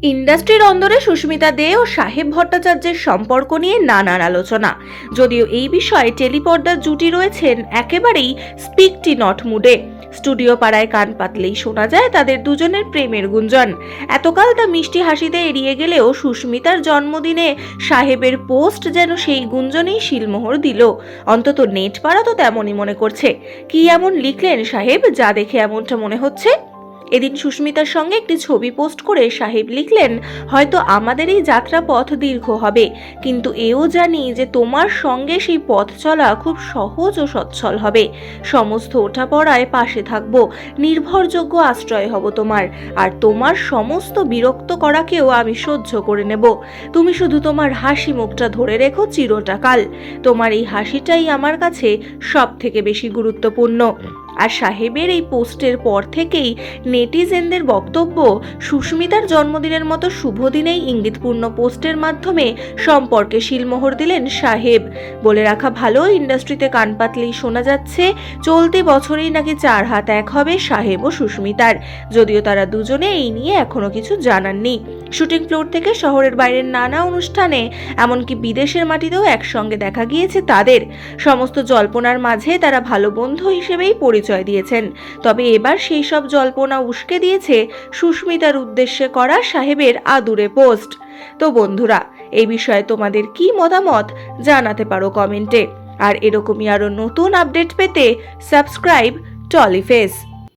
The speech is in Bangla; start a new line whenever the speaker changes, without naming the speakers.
ইন্ডাস্ট্রির অন্দরে সুস্মিতা দে ও সাহেব ভট্টাচার্যের সম্পর্ক নিয়ে নানান আলোচনা। যদিও এই বিষয়ে টেলিপর্দার জুটি রয়েছেন একেবারেই স্পিকটি নট মুডে। স্টুডিও পাড়ায় কান পাতলেই শোনা যায় তাদের দুজনের প্রেমের গুঞ্জন। এতকাল তা মিষ্টি হাসিতে এড়িয়ে গেলেও সুস্মিতার জন্মদিনে সাহেবের পোস্ট যেন সেই গুঞ্জনেই শিলমোহর দিল। অন্তত নেট পাড়া তো তেমনই মনে করছে। কি এমন লিখলেন সাহেব যা দেখে এমনটা মনে হচ্ছে? এদিন সুস্মিতার সঙ্গে একটি ছবি পোস্ট করে সাহেব লিখলেন, হয়তো আমাদের এই যাত্রা পথ দীর্ঘ হবে, কিন্তু এও জানি যে তোমার সঙ্গে সেই পথ চলা খুব সহজ ও সচ্ছল হবে। সমস্ত ওঠাপড়ায় পাশে থাকব, নির্ভরযোগ্য আশ্রয় হব তোমার, আর তোমার সমস্ত বিরক্ত করাকেও আমি সহ্য করে নেব। তুমি শুধু তোমার হাসি মুখটা ধরে রেখো চিরটাকাল। তোমার এই হাসিটাই আমার কাছে সব থেকে বেশি গুরুত্বপূর্ণ। আর সাহেবের এই পোস্টের পর থেকেই নেটিজেনদের বক্তব্য, সুস্মিতার জন্মদিনের মতো শুভ দিনেই ইঙ্গিতপূর্ণ পোস্টের মাধ্যমে সম্পর্কে শিলমোহর দিলেন সাহেব। বলে রাখা ভালো, ইন্ডাস্ট্রিতে কান পাতলেই শোনা যাচ্ছে চলতি বছরেই নাকি 4 হাত 1 হবে সাহেব ও সুস্মিতার। যদিও তারা দুজনে এই নিয়ে এখনো কিছু জানাননি। শুটিং ফ্লোর থেকে শহরের বাইরের নানা অনুষ্ঠানে, এমনকি বিদেশের মাটিতেও একসঙ্গে দেখা গিয়েছে তাদের। সমস্ত জল্পনার মাঝে তারা ভালো বন্ধু হিসেবেই পরিচয় দিয়েছেন। তবে এবার সেই সব জল্পনা উস্কে দিয়েছে সুস্মিতার উদ্দেশ্যে করা সাহেবের আদুরে পোস্ট। তো বন্ধুরা, এই বিষয়ে তোমাদের কি মতামত জানাতে পারো কমেন্টে। আর এরকমই আরো নতুন আপডেট পেতে সাবস্ক্রাইব টলিফেস।